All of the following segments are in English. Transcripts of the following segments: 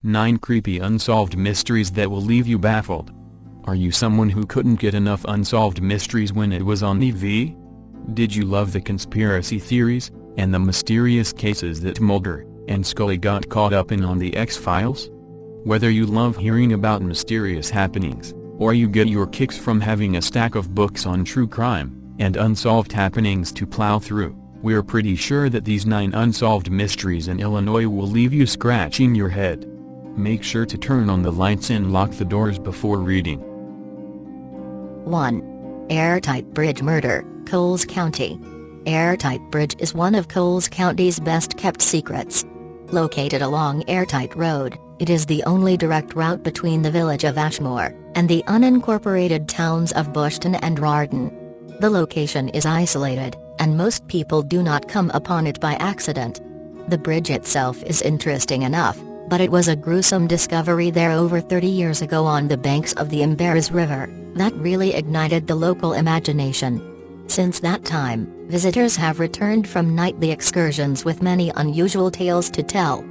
9 creepy unsolved mysteries that will leave you baffled. Are you someone who couldn't get enough unsolved mysteries when it was on TV? Did you love the conspiracy theories, and the mysterious cases that Mulder and Scully got caught up in on the X-Files? Whether you love hearing about mysterious happenings, or you get your kicks from having a stack of books on true crime and unsolved happenings to plow through, we're pretty sure that these 9 unsolved mysteries in Illinois will leave you scratching your head. Make sure to turn on the lights and lock the doors before reading. 1. Airtight Bridge Murder, Coles County. Airtight Bridge is one of Coles County's best-kept secrets. Located along Airtight Road, it is the only direct route between the village of Ashmore and the unincorporated towns of Bushton and Rardon. The location is isolated, and most people do not come upon it by accident. The bridge itself is interesting enough, but it was a gruesome discovery there over 30 years ago on the banks of the Embarrass River that really ignited the local imagination. Since that time, visitors have returned from nightly excursions with many unusual tales to tell.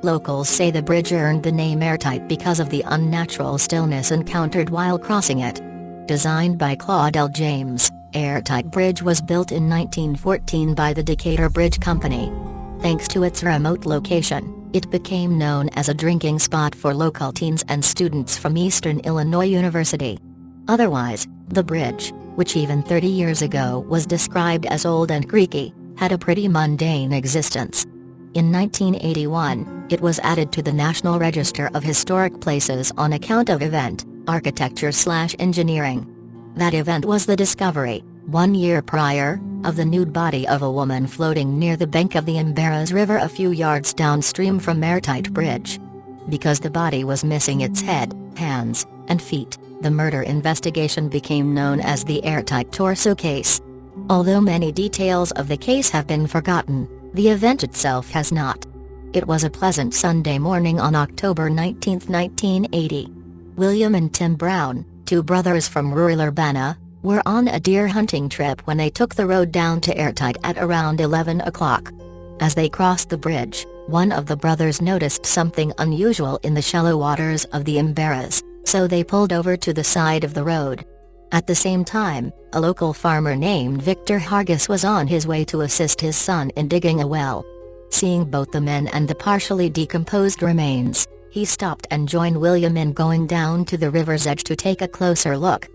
Locals say the bridge earned the name Airtight because of the unnatural stillness encountered while crossing it. Designed by Claude L. James, Airtight Bridge was built in 1914 by the Decatur Bridge Company. Thanks to its remote location, it became known as a drinking spot for local teens and students from Eastern Illinois University. Otherwise, the bridge, which even 30 years ago was described as old and creaky, had a pretty mundane existence. In 1981, it was added to the National Register of Historic Places on account of event, architecture/engineering. That event was the discovery, 1 year prior, of the nude body of a woman floating near the bank of the Embarrass River a few yards downstream from Airtight Bridge. Because the body was missing its head, hands, and feet, the murder investigation became known as the Airtight Torso Case. Although many details of the case have been forgotten, the event itself has not. It was a pleasant Sunday morning on October 19, 1980. William and Tim Brown, 2 brothers from rural Urbana, were on a deer hunting trip when they took the road down to Airtight at around 11 o'clock. As they crossed the bridge, one of the brothers noticed something unusual in the shallow waters of the Embarrass, so they pulled over to the side of the road. At the same time, a local farmer named Victor Hargis was on his way to assist his son in digging a well. Seeing both the men and the partially decomposed remains, he stopped and joined William in going down to the river's edge to take a closer look.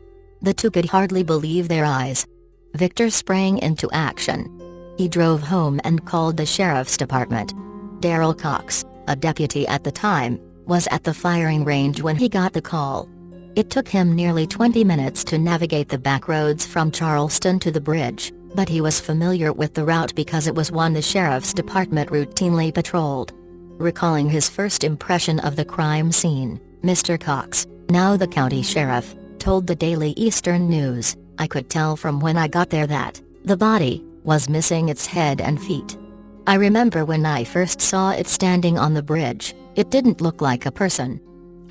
The two could hardly believe their eyes. Victor sprang into action. He drove home and called the sheriff's department. Darrell Cox, a deputy at the time, was at the firing range when he got the call. It took him nearly 20 minutes to navigate the back roads from Charleston to the bridge, but he was familiar with the route because it was one the sheriff's department routinely patrolled. Recalling his first impression of the crime scene, Mr. Cox, now the county sheriff, told the Daily Eastern News, "I could tell from when I got there that the body was missing its head and feet. I remember when I first saw it standing on the bridge, it didn't look like a person."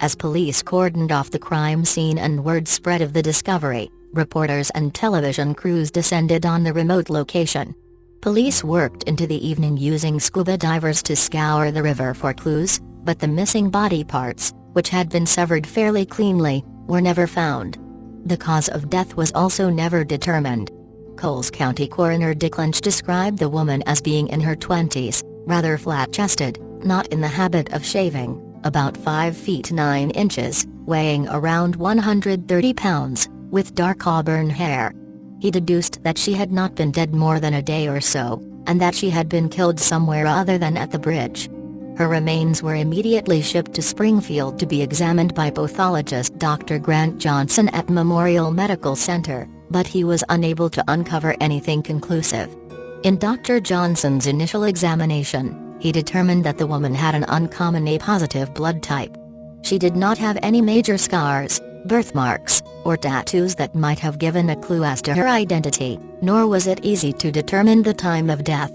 As police cordoned off the crime scene and word spread of the discovery, reporters and television crews descended on the remote location. Police worked into the evening using scuba divers to scour the river for clues, but the missing body parts, which had been severed fairly cleanly, were never found. The cause of death was also never determined. Coles County Coroner Dick Lynch described the woman as being in her 20s, rather flat-chested, not in the habit of shaving, about 5 feet 9 inches, weighing around 130 pounds, with dark auburn hair. He deduced that she had not been dead more than a day or so, and that she had been killed somewhere other than at the bridge. Her remains were immediately shipped to Springfield to be examined by pathologist Dr. Grant Johnson at Memorial Medical Center, but he was unable to uncover anything conclusive. In Dr. Johnson's initial examination, he determined that the woman had an uncommon A-positive blood type. She did not have any major scars, birthmarks, or tattoos that might have given a clue as to her identity, nor was it easy to determine the time of death.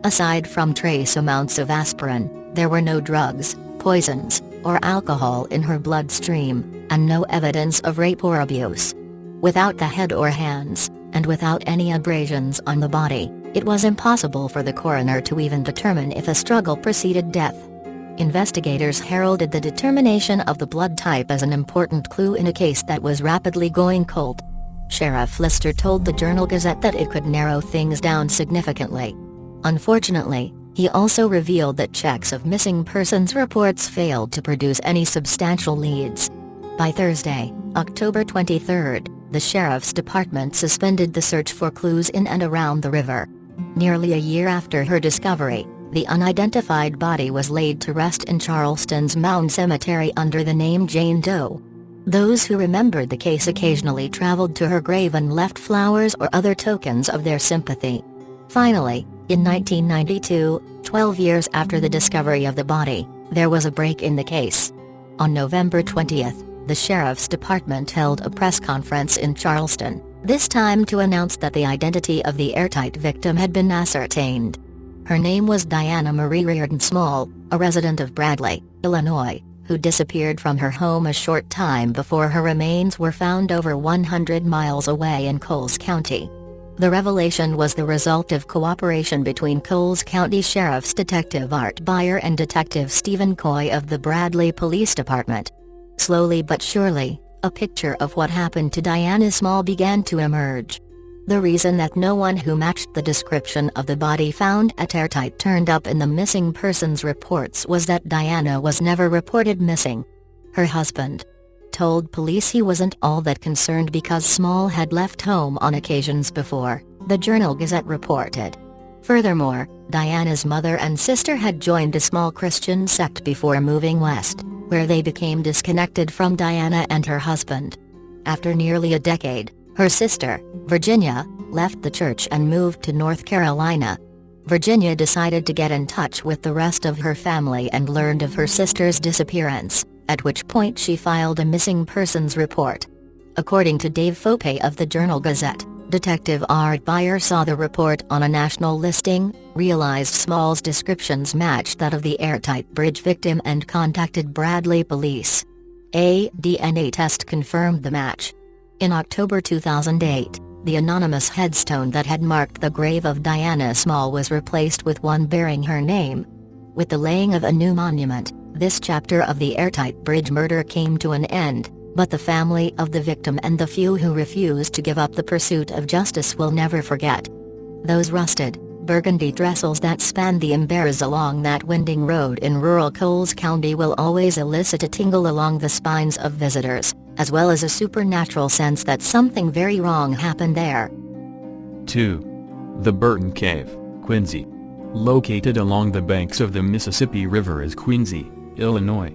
Aside from trace amounts of aspirin, there were no drugs, poisons, or alcohol in her bloodstream, and no evidence of rape or abuse. Without the head or hands, and without any abrasions on the body, it was impossible for the coroner to even determine if a struggle preceded death. Investigators heralded the determination of the blood type as an important clue in a case that was rapidly going cold. Sheriff Lister told the Journal-Gazette that it could narrow things down significantly. Unfortunately, he also revealed that checks of missing persons reports failed to produce any substantial leads. By Thursday, October 23, the Sheriff's Department suspended the search for clues in and around the river. Nearly a year after her discovery, the unidentified body was laid to rest in Charleston's Mound Cemetery under the name Jane Doe. Those who remembered the case occasionally traveled to her grave and left flowers or other tokens of their sympathy. Finally, in 1992, 12 years after the discovery of the body, there was a break in the case. On November 20, the Sheriff's Department held a press conference in Charleston, this time to announce that the identity of the Airtight victim had been ascertained. Her name was Diana Marie Reardon Small, a resident of Bradley, Illinois, who disappeared from her home a short time before her remains were found over 100 miles away in Coles County. The revelation was the result of cooperation between Coles County Sheriff's Detective Art Beyer and Detective Stephen Coy of the Bradley Police Department. Slowly but surely, a picture of what happened to Diana Small began to emerge. The reason that no one who matched the description of the body found at Airtight turned up in the missing persons reports was that Diana was never reported missing. Her husband told police he wasn't all that concerned because Small had left home on occasions before, the Journal-Gazette reported. Furthermore, Diana's mother and sister had joined a small Christian sect before moving west, where they became disconnected from Diana and her husband. After nearly a decade, her sister, Virginia, left the church and moved to North Carolina. Virginia decided to get in touch with the rest of her family and learned of her sister's disappearance, at which point she filed a missing persons report. According to Dave Fope of the Journal-Gazette, Detective Art Beyer saw the report on a national listing, realized Small's descriptions matched that of the Airtight Bridge victim and contacted Bradley police. A DNA test confirmed the match. In October 2008, the anonymous headstone that had marked the grave of Diana Small was replaced with one bearing her name. With the laying of a new monument, this chapter of the Airtight Bridge murder came to an end, but the family of the victim and the few who refused to give up the pursuit of justice will never forget. Those rusted, burgundy trestles that span the embers along that winding road in rural Coles County will always elicit a tingle along the spines of visitors, as well as a supernatural sense that something very wrong happened there. 2. The Burton Cave, Quincy. Located along the banks of the Mississippi River is Quincy, Illinois.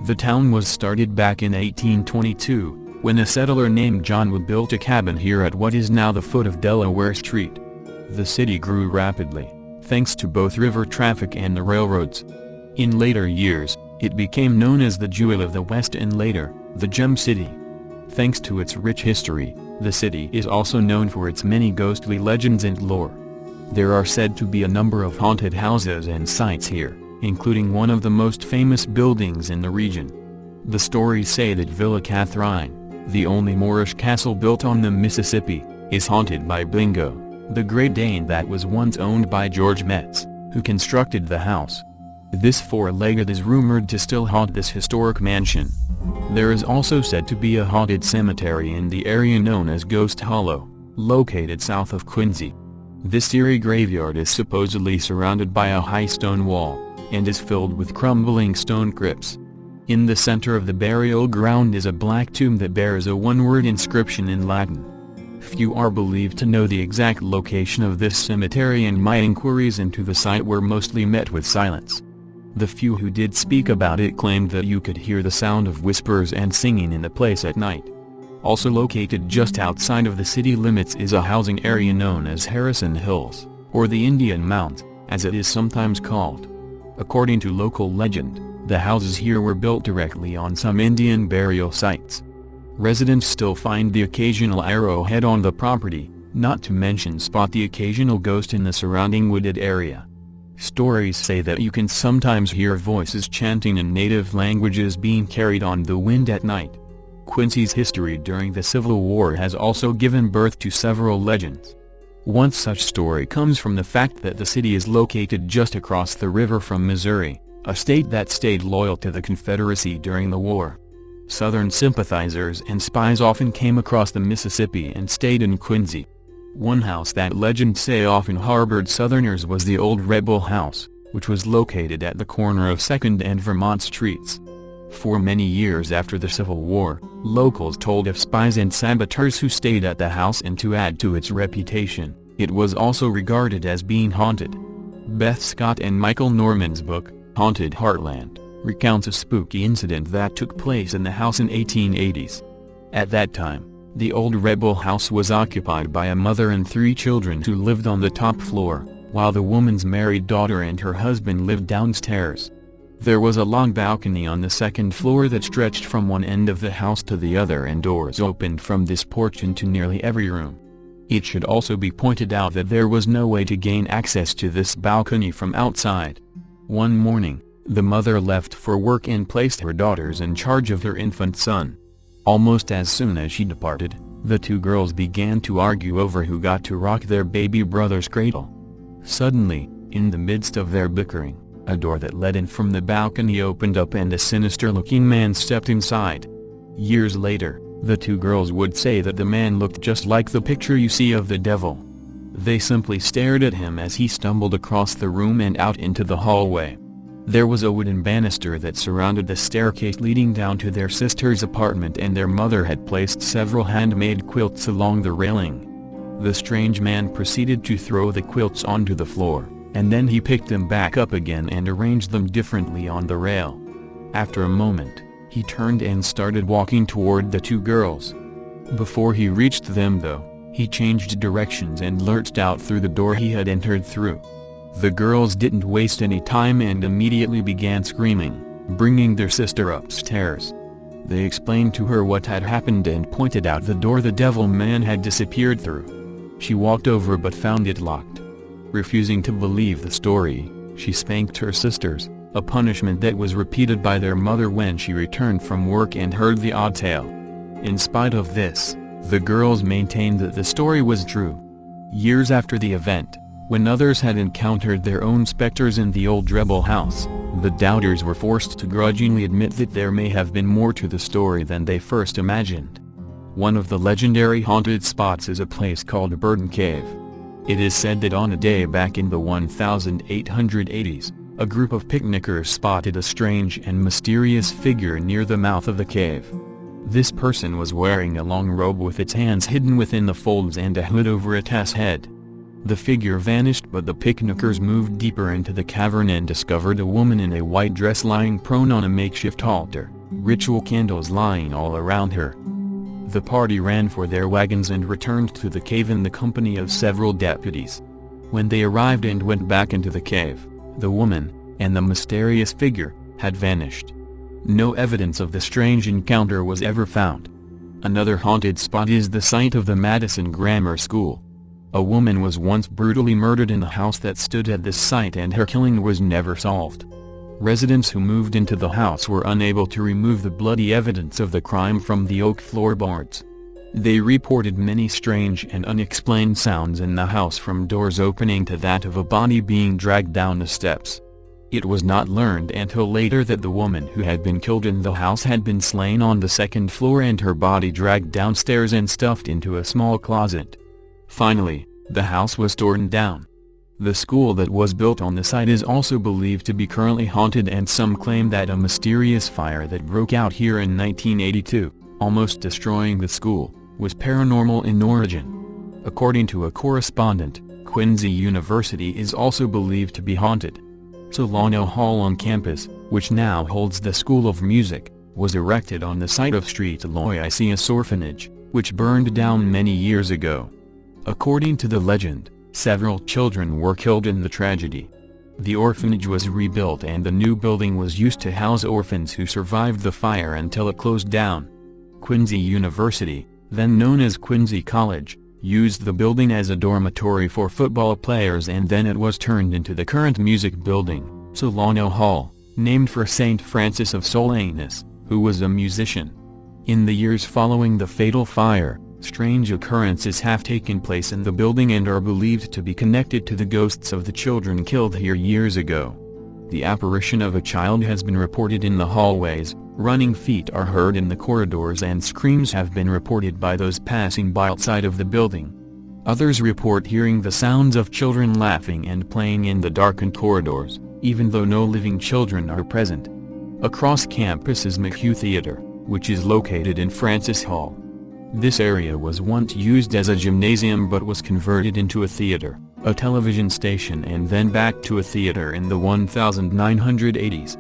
The town was started back in 1822, when a settler named John Wood built a cabin here at what is now the foot of Delaware Street. The city grew rapidly, thanks to both river traffic and the railroads. In later years, it became known as the Jewel of the West and later, the Gem City. Thanks to its rich history, the city is also known for its many ghostly legends and lore. There are said to be a number of haunted houses and sites here, including one of the most famous buildings in the region. The stories say that Villa Catherine, the only Moorish castle built on the Mississippi, is haunted by Bingo, the Great Dane that was once owned by George Metz, who constructed the house. This four-legged is rumored to still haunt this historic mansion. There is also said to be a haunted cemetery in the area known as Ghost Hollow, located south of Quincy. This eerie graveyard is supposedly surrounded by a high stone wall, and is filled with crumbling stone crypts. In the center of the burial ground is a black tomb that bears a one-word inscription in Latin. Few are believed to know the exact location of this cemetery, and my inquiries into the site were mostly met with silence. The few who did speak about it claimed that you could hear the sound of whispers and singing in the place at night. Also located just outside of the city limits is a housing area known as Harrison Hills, or the Indian Mound, as it is sometimes called. According to local legend, the houses here were built directly on some Indian burial sites. Residents still find the occasional arrowhead on the property, not to mention spot the occasional ghost in the surrounding wooded area. Stories say that you can sometimes hear voices chanting in native languages being carried on the wind at night. Quincy's history during the Civil War has also given birth to several legends. One such story comes from the fact that the city is located just across the river from Missouri, a state that stayed loyal to the Confederacy during the war. Southern sympathizers and spies often came across the Mississippi and stayed in Quincy. One house that legends say often harbored Southerners was the old Rebel House, which was located at the corner of 2nd and Vermont Streets. For many years after the Civil War, locals told of spies and saboteurs who stayed at the house, and to add to its reputation, it was also regarded as being haunted. Beth Scott and Michael Norman's book, Haunted Heartland, recounts a spooky incident that took place in the house in 1880s. At that time, the old Rebel House was occupied by a mother and 3 children who lived on the top floor, while the woman's married daughter and her husband lived downstairs. There was a long balcony on the 2nd floor that stretched from one end of the house to the other, and doors opened from this porch into nearly every room. It should also be pointed out that there was no way to gain access to this balcony from outside. One morning, the mother left for work and placed her daughters in charge of her infant son. Almost as soon as she departed, the 2 girls began to argue over who got to rock their baby brother's cradle. Suddenly, in the midst of their bickering, a door that led in from the balcony opened up and a sinister-looking man stepped inside. Years later, the 2 girls would say that the man looked just like the picture you see of the devil. They simply stared at him as he stumbled across the room and out into the hallway. There was a wooden banister that surrounded the staircase leading down to their sister's apartment, and their mother had placed several handmade quilts along the railing. The strange man proceeded to throw the quilts onto the floor, and then he picked them back up again and arranged them differently on the rail. After a moment, he turned and started walking toward the 2 girls. Before he reached them though, he changed directions and lurched out through the door he had entered through. The girls didn't waste any time and immediately began screaming, bringing their sister upstairs. They explained to her what had happened and pointed out the door the devil man had disappeared through. She walked over but found it locked. Refusing to believe the story, she spanked her sisters, a punishment that was repeated by their mother when she returned from work and heard the odd tale. In spite of this, the girls maintained that the story was true. Years after the event, when others had encountered their own specters in the old Rebel House, the doubters were forced to grudgingly admit that there may have been more to the story than they first imagined. One of the legendary haunted spots is a place called Burden Cave. It is said that on a day back in the 1880s, a group of picnickers spotted a strange and mysterious figure near the mouth of the cave. This person was wearing a long robe with its hands hidden within the folds and a hood over its head. The figure vanished, but the picnickers moved deeper into the cavern and discovered a woman in a white dress lying prone on a makeshift altar, ritual candles lying all around her. The party ran for their wagons and returned to the cave in the company of several deputies. When they arrived and went back into the cave, the woman, and the mysterious figure, had vanished. No evidence of the strange encounter was ever found. Another haunted spot is the site of the Madison Grammar School. A woman was once brutally murdered in the house that stood at this site, and her killing was never solved. Residents who moved into the house were unable to remove the bloody evidence of the crime from the oak floorboards. They reported many strange and unexplained sounds in the house, from doors opening to that of a body being dragged down the steps. It was not learned until later that the woman who had been killed in the house had been slain on the 2nd floor and her body dragged downstairs and stuffed into a small closet. Finally, the house was torn down. The school that was built on the site is also believed to be currently haunted, and some claim that a mysterious fire that broke out here in 1982, almost destroying the school, was paranormal in origin. According to a correspondent, Quincy University is also believed to be haunted. Solano Hall on campus, which now holds the School of Music, was erected on the site of Street Aloysius Orphanage, which burned down many years ago. According to the legend, several children were killed in the tragedy. The orphanage was rebuilt and the new building was used to house orphans who survived the fire until it closed down. Quincy University, then known as Quincy College, used the building as a dormitory for football players, and then it was turned into the current music building, Solano Hall, named for Saint Francis of Solanus, who was a musician. In the years following the fatal fire, strange occurrences have taken place in the building and are believed to be connected to the ghosts of the children killed here years ago. The apparition of a child has been reported in the hallways, running feet are heard in the corridors, and screams have been reported by those passing by outside of the building. Others report hearing the sounds of children laughing and playing in the darkened corridors, even though no living children are present. Across campus is McHugh Theater, which is located in Francis Hall. This area was once used as a gymnasium but was converted into a theater, a television station, and then back to a theater in the 1980s.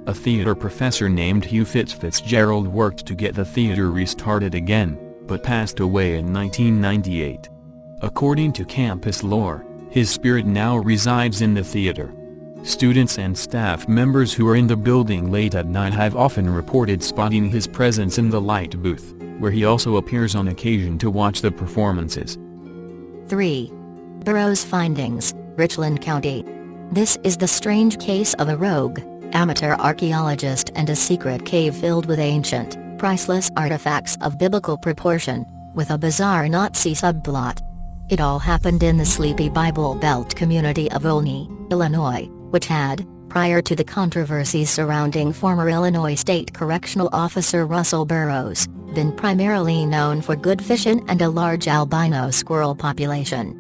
A theater professor named Hugh Fitzgerald worked to get the theater restarted again, but passed away in 1998. According to campus lore, his spirit now resides in the theater. Students and staff members who are in the building late at night have often reported spotting his presence in the light booth, where he also appears on occasion to watch the performances. 3. Burroughs Findings, Richland County. This is the strange case of a rogue, amateur archaeologist and a secret cave filled with ancient, priceless artifacts of biblical proportion, with a bizarre Nazi subplot. It all happened in the sleepy Bible Belt community of Olney, Illinois, which had, prior to the controversies surrounding former Illinois State Correctional Officer Russell Burroughs, been primarily known for good fishing and a large albino squirrel population.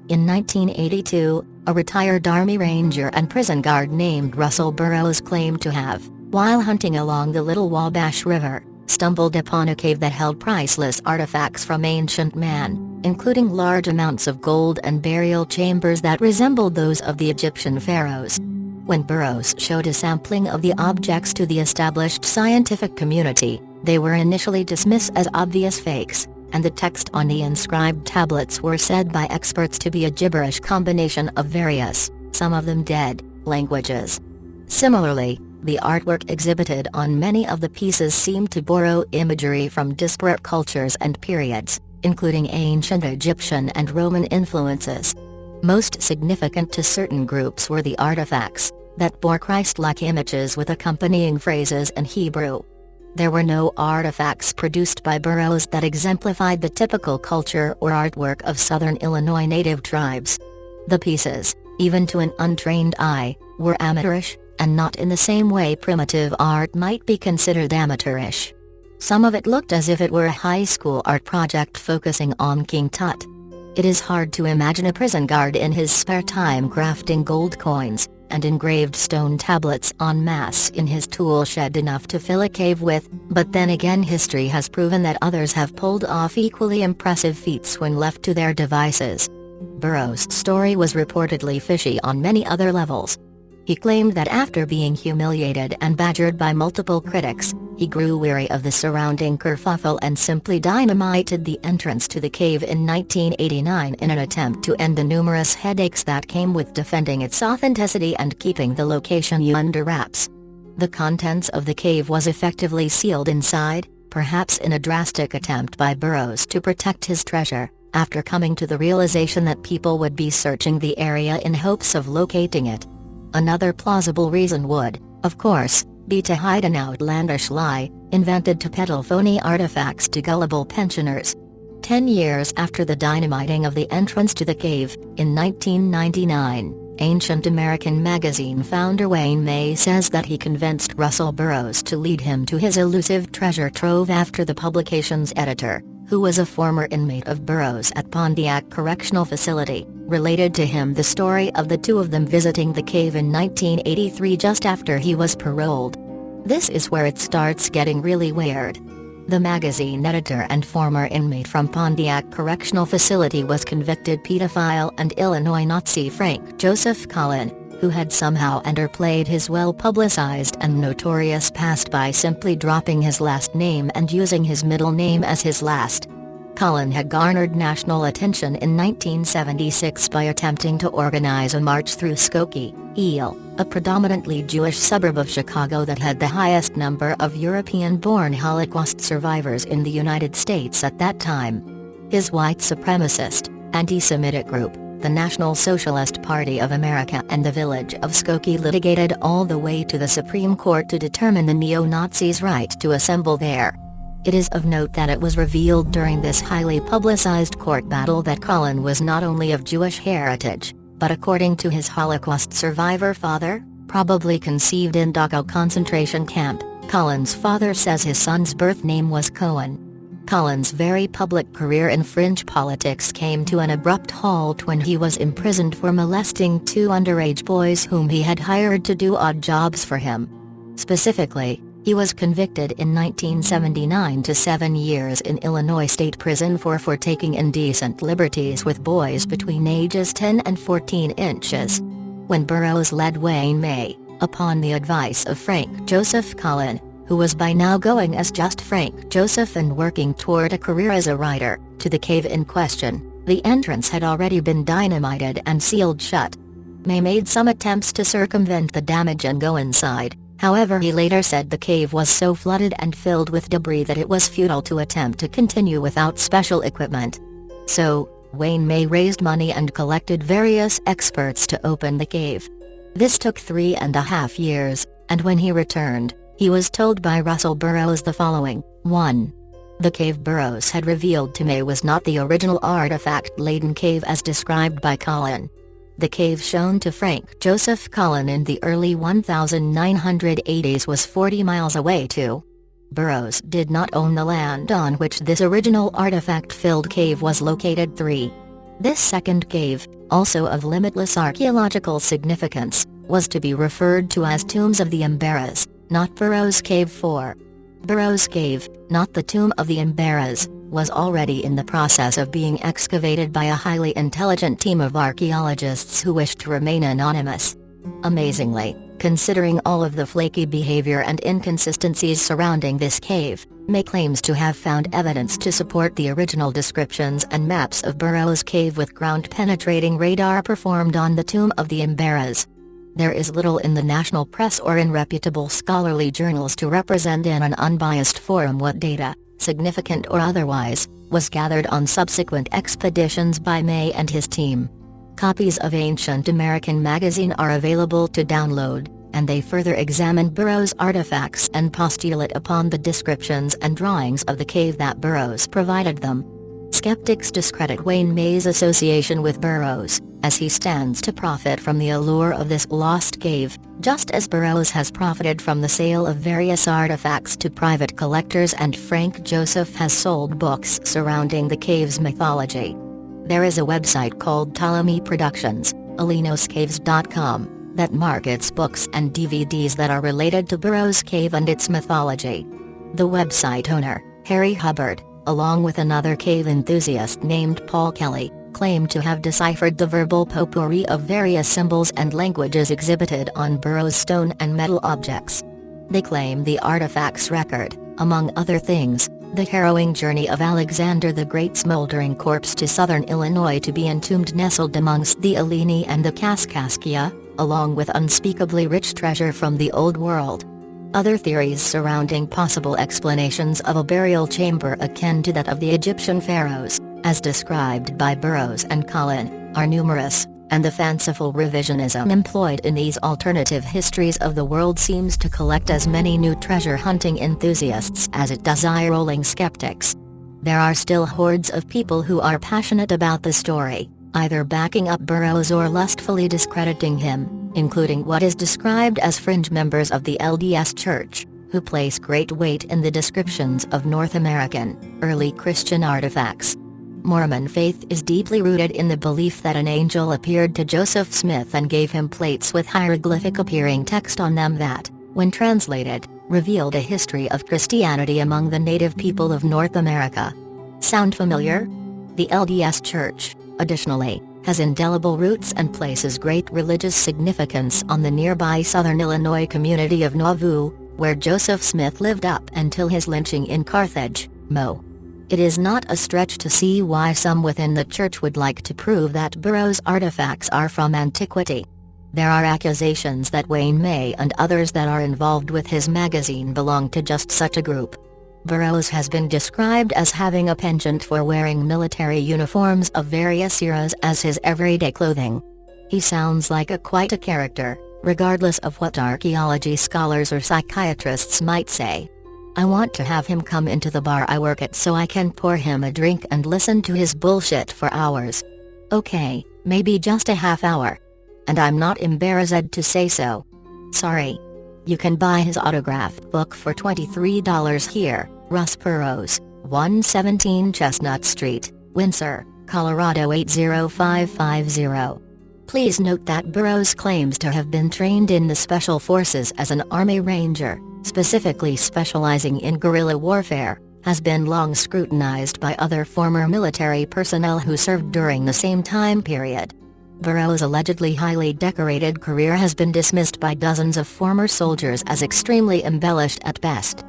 In 1982, a retired Army Ranger and prison guard named Russell Burroughs claimed to have, while hunting along the Little Wabash River, stumbled upon a cave that held priceless artifacts from ancient man, including large amounts of gold and burial chambers that resembled those of the Egyptian pharaohs. When Burroughs showed a sampling of the objects to the established scientific community, they were initially dismissed as obvious fakes, and the text on the inscribed tablets were said by experts to be a gibberish combination of various, some of them dead, languages. Similarly, the artwork exhibited on many of the pieces seemed to borrow imagery from disparate cultures and periods, including ancient Egyptian and Roman influences. Most significant to certain groups were the artifacts, that bore Christ-like images with accompanying phrases in Hebrew. There were no artifacts produced by Burroughs that exemplified the typical culture or artwork of southern Illinois native tribes. The pieces, even to an untrained eye, were amateurish, and not in the same way primitive art might be considered amateurish. Some of it looked as if it were a high school art project focusing on King Tut. It is hard to imagine a prison guard in his spare time crafting gold coins and engraved stone tablets en masse in his tool shed enough to fill a cave with, but then again history has proven that others have pulled off equally impressive feats when left to their devices. Burroughs' story was reportedly fishy on many other levels. He claimed that after being humiliated and badgered by multiple critics, he grew weary of the surrounding kerfuffle and simply dynamited the entrance to the cave in 1989 in an attempt to end the numerous headaches that came with defending its authenticity and keeping the location under wraps. The contents of the cave was effectively sealed inside, perhaps in a drastic attempt by Burroughs to protect his treasure, after coming to the realization that people would be searching the area in hopes of locating it. Another plausible reason would, of course, be to hide an outlandish lie, invented to peddle phony artifacts to gullible pensioners. 10 years after the dynamiting of the entrance to the cave, in 1999, Ancient American magazine founder Wayne May says that he convinced Russell Burroughs to lead him to his elusive treasure trove after the publication's editor, who was a former inmate of Burroughs at Pontiac Correctional Facility, related to him the story of the two of them visiting the cave in 1983 just after he was paroled. This is where it starts getting really weird. The magazine editor and former inmate from Pontiac Correctional Facility was convicted pedophile and Illinois Nazi Frank Joseph Cullen, who had somehow underplayed his well-publicized and notorious past by simply dropping his last name and using his middle name as his last. Cullen had garnered national attention in 1976 by attempting to organize a march through Skokie, Ill, a predominantly Jewish suburb of Chicago that had the highest number of European-born Holocaust survivors in the United States at that time. His white supremacist, anti-Semitic group, the National Socialist Party of America and the village of Skokie litigated all the way to the Supreme Court to determine the neo-Nazis' right to assemble there. It is of note that it was revealed during this highly publicized court battle that Cullen was not only of Jewish heritage, but according to his Holocaust survivor father, Probably conceived in Dachau concentration camp, Cullen's father says his son's birth name was Cohen. Cullen's very public career in fringe politics came to an abrupt halt when he was imprisoned for molesting two underage boys whom he had hired to do odd jobs for him. Specifically, he was convicted in 1979 to 7 years in Illinois State Prison for taking indecent liberties with boys between ages 10 and 14 inches. When Burroughs led Wayne May, upon the advice of Frank Joseph Cullen, who was by now going as just Frank Joseph and working toward a career as a writer, to the cave in question, the entrance had already been dynamited and sealed shut. May made some attempts to circumvent the damage and go inside. However, he later said the cave was so flooded and filled with debris that it was futile to attempt to continue without special equipment. So, Wayne May raised money and collected various experts to open the cave. This took 3.5 years, and when he returned, he was told by Russell Burroughs the following: 1. The cave Burroughs had revealed to May was not the original artifact-laden cave as described by Cullen. The cave shown to Frank Joseph Cullen in the early 1980s was 40 miles away too. Burroughs did not own the land on which this original artifact-filled cave was located. 3. This second cave, also of limitless archaeological significance, was to be referred to as Tombs of the Emberas, not Burroughs Cave. 4. Burroughs Cave, not the Tomb of the Emberas, was already in the process of being excavated by a highly intelligent team of archaeologists who wished to remain anonymous. Amazingly, considering all of the flaky behavior and inconsistencies surrounding this cave, May claims to have found evidence to support the original descriptions and maps of Burroughs Cave with ground-penetrating radar performed on the Tomb of the Emberas. There is little in the national press or in reputable scholarly journals to represent in an unbiased forum what data, significant or otherwise, was gathered on subsequent expeditions by May and his team. Copies of Ancient American magazine are available to download, and they further examine Burroughs' artifacts and postulate upon the descriptions and drawings of the cave that Burroughs provided them. Skeptics discredit Wayne May's association with Burroughs, as he stands to profit from the allure of this lost cave, just as Burroughs has profited from the sale of various artifacts to private collectors and Frank Joseph has sold books surrounding the cave's mythology. There is a website called Ptolemy Productions, alinoscaves.com, that markets books and DVDs that are related to Burroughs Cave and its mythology. The website owner, Harry Hubbard, along with another cave enthusiast named Paul Kelly, claimed to have deciphered the verbal potpourri of various symbols and languages exhibited on Burroughs' stone and metal objects. They claim the artifacts record, among other things, the harrowing journey of Alexander the Great's smoldering corpse to southern Illinois to be entombed nestled amongst the Aleni and the Kaskaskia, along with unspeakably rich treasure from the Old World. Other theories surrounding possible explanations of a burial chamber akin to that of the Egyptian pharaohs, as described by Burroughs and Cullen, are numerous, and the fanciful revisionism employed in these alternative histories of the world seems to collect as many new treasure-hunting enthusiasts as it does eye-rolling skeptics. There are still hordes of people who are passionate about the story, either backing up Burroughs or lustfully discrediting him, including what is described as fringe members of the LDS Church, who place great weight in the descriptions of North American, early Christian artifacts. Mormon faith is deeply rooted in the belief that an angel appeared to Joseph Smith and gave him plates with hieroglyphic-appearing text on them that, when translated, revealed a history of Christianity among the native people of North America. Sound familiar? The LDS Church, additionally, has indelible roots and places great religious significance on the nearby southern Illinois community of Nauvoo, where Joseph Smith lived up until his lynching in Carthage, Mo. It is not a stretch to see why some within the church would like to prove that Burroughs' artifacts are from antiquity. There are accusations that Wayne May and others that are involved with his magazine belong to just such a group. Burroughs has been described as having a penchant for wearing military uniforms of various eras as his everyday clothing. He sounds like quite a character, regardless of what archaeology scholars or psychiatrists might say. I want to have him come into the bar I work at so I can pour him a drink and listen to his bullshit for hours. Okay, maybe just a half hour. And I'm not embarrassed to say so. Sorry. You can buy his autographed book for $23 here, Russ Burroughs, 117 Chestnut Street, Windsor, Colorado 80550. Please note that Burroughs claims to have been trained in the Special Forces as an Army Ranger, specifically specializing in guerrilla warfare, has been long scrutinized by other former military personnel who served during the same time period. Burroughs' allegedly highly decorated career has been dismissed by dozens of former soldiers as extremely embellished at best.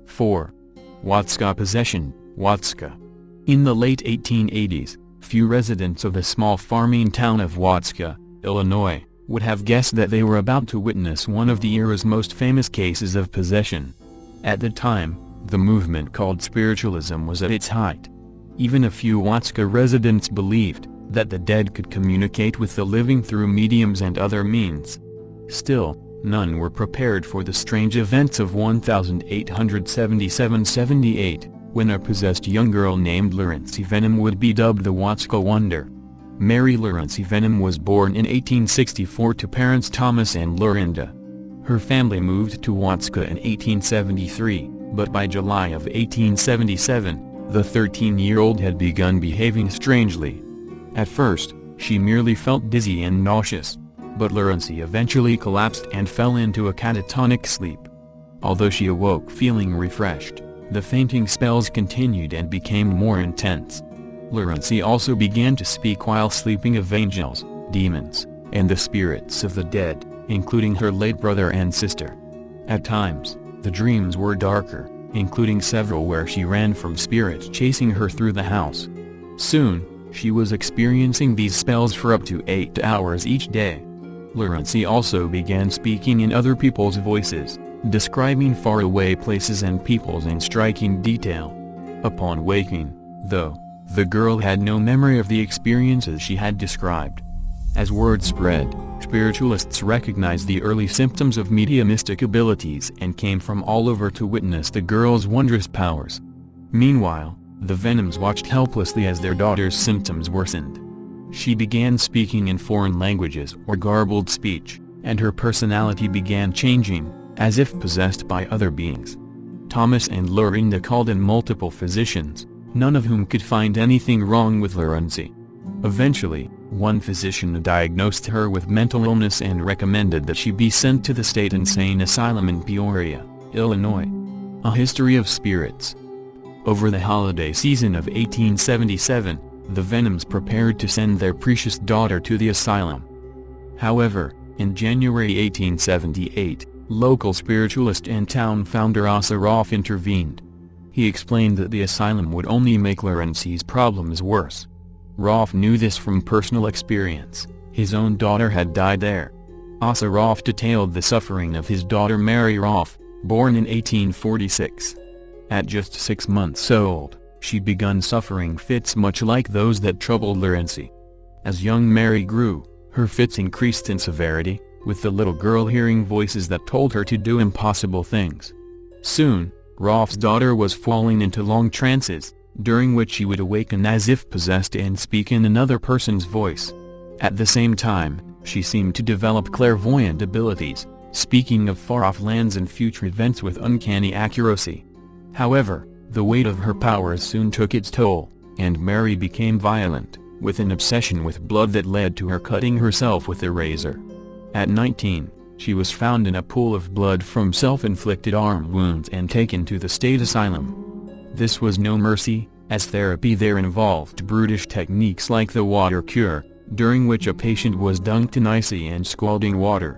4. Watseka Possession, Watseka. In the late 1880s, few residents of the small farming town of Watseka, Illinois, would have guessed that they were about to witness one of the era's most famous cases of possession. At the time, the movement called spiritualism was at its height. Even a few Watseka residents believed that the dead could communicate with the living through mediums and other means. Still, none were prepared for the strange events of 1877–78, when a possessed young girl named Laurency Venom would be dubbed the Watseka Wonder. Mary Laurency Venom was born in 1864 to parents Thomas and Lorinda. Her family moved to Watseka in 1873, but by July of 1877, the 13-year-old had begun behaving strangely. At first, she merely felt dizzy and nauseous, but Laurency eventually collapsed and fell into a catatonic sleep. Although she awoke feeling refreshed, the fainting spells continued and became more intense. Laurency also began to speak while sleeping of angels, demons, and the spirits of the dead, including her late brother and sister. At times, the dreams were darker, including several where she ran from spirits chasing her through the house. Soon, she was experiencing these spells for up to 8 hours each day. Laurency also began speaking in other people's voices, describing faraway places and peoples in striking detail. Upon waking, though, the girl had no memory of the experiences she had described. As word spread, spiritualists recognized the early symptoms of mediumistic abilities and came from all over to witness the girl's wondrous powers. Meanwhile, the Venoms watched helplessly as their daughter's symptoms worsened. She began speaking in foreign languages or garbled speech, and her personality began changing, as if possessed by other beings. Thomas and Lorinda called in multiple physicians, none of whom could find anything wrong with Laurency. Eventually, one physician diagnosed her with mental illness and recommended that she be sent to the state insane asylum in Peoria, Illinois. A History of Spirits. Over the holiday season of 1877, the Venoms prepared to send their precious daughter to the asylum. However, in January 1878, local spiritualist and town founder Asa Rolfe intervened. He explained that the asylum would only make Laurency's problems worse. Rolfe knew this from personal experience. His own daughter had died there. Asa Rolfe detailed the suffering of his daughter Mary Rolfe, born in 1846. At just 6 months old, she'd begun suffering fits much like those that troubled Laurency. As young Mary grew, her fits increased in severity, with the little girl hearing voices that told her to do impossible things. Soon, Rolfe's daughter was falling into long trances, during which she would awaken as if possessed and speak in another person's voice. At the same time, she seemed to develop clairvoyant abilities, speaking of far-off lands and future events with uncanny accuracy. However, the weight of her powers soon took its toll, and Mary became violent, with an obsession with blood that led to her cutting herself with a razor. At 19, she was found in a pool of blood from self-inflicted arm wounds and taken to the state asylum. This was no mercy, as therapy there involved brutish techniques like the water cure, during which a patient was dunked in icy and scalding water.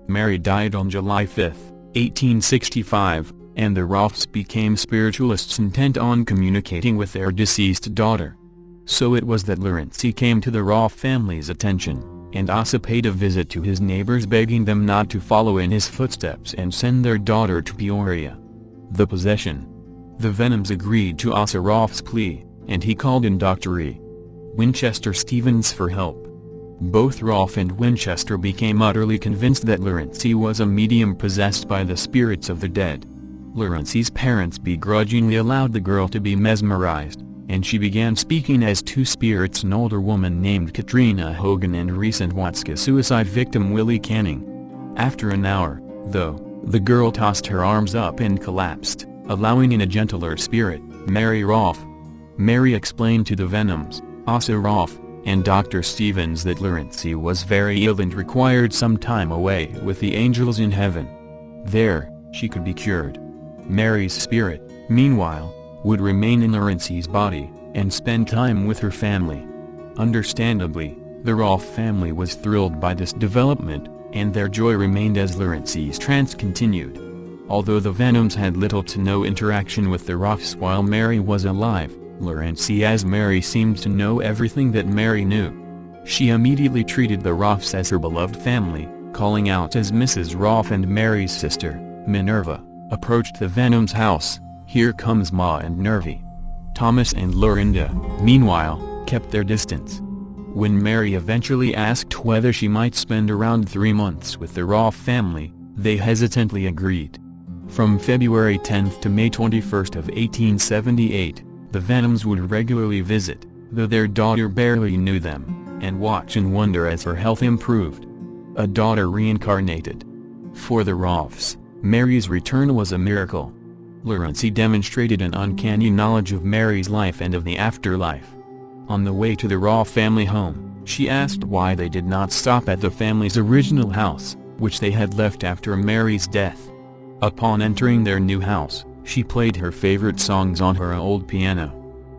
Mary died on July 5, 1865, and the Rolfes became spiritualists intent on communicating with their deceased daughter. So it was that Laurency came to the Rolfe family's attention, and Asa paid a visit to his neighbors begging them not to follow in his footsteps and send their daughter to Peoria. The possession. The Venoms agreed to Asa Rolfe's plea, and he called in Dr. E. Winchester Stevens for help. Both Rolfe and Winchester became utterly convinced that Laurency was a medium possessed by the spirits of the dead. Laurency's parents begrudgingly allowed the girl to be mesmerized, and she began speaking as two spirits: an older woman named Katrina Hogan and recent Watseka suicide victim Willie Canning. After an hour, though, the girl tossed her arms up and collapsed, allowing in a gentler spirit, Mary Rolfe. Mary explained to the Venoms, Asa Rolfe, and Dr. Stevens that Laurency was very ill and required some time away with the angels in heaven. There, she could be cured. Mary's spirit, meanwhile, would remain in Laurency's body, and spend time with her family. Understandably, the Rolfe family was thrilled by this development, and their joy remained as Laurency's trance continued. Although the Venoms had little to no interaction with the Rolfes while Mary was alive, Laurency as Mary seemed to know everything that Mary knew. She immediately treated the Rolfes as her beloved family, calling out as Mrs. Rolfe and Mary's sister, Minerva, approached the Venoms' house. "Here comes Ma and Nervy." Thomas and Lorinda, meanwhile, kept their distance. When Mary eventually asked whether she might spend around 3 months with the Rolfe family, they hesitantly agreed. From February 10 to May 21 of 1878, the Venoms would regularly visit, though their daughter barely knew them, and watch and wonder as her health improved. A daughter reincarnated. For the Rolfes, Mary's return was a miracle. Laurency demonstrated an uncanny knowledge of Mary's life and of the afterlife. On the way to the Rolfe family home, she asked why they did not stop at the family's original house, which they had left after Mary's death. Upon entering their new house, she played her favorite songs on her old piano.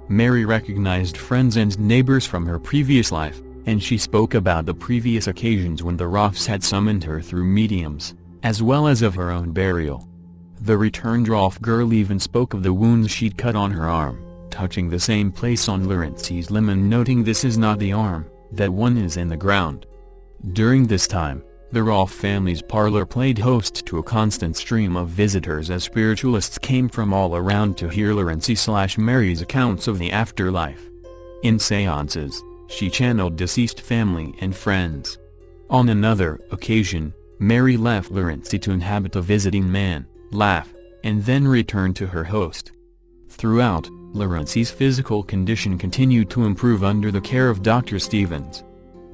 Mary recognized friends and neighbors from her previous life, and she spoke about the previous occasions when the Rolfes had summoned her through mediums, as well as of her own burial. The returned Rolfe girl even spoke of the wounds she'd cut on her arm, touching the same place on Laurency's limb and noting this is not the arm, that one is in the ground. During this time, the Rolfe family's parlor played host to a constant stream of visitors as spiritualists came from all around to hear Laurency/Mary's accounts of the afterlife. In seances, she channeled deceased family and friends. On another occasion, Mary left Laurency to inhabit a visiting man, laugh, and then returned to her host. Throughout, Laurency's physical condition continued to improve under the care of Dr. Stevens.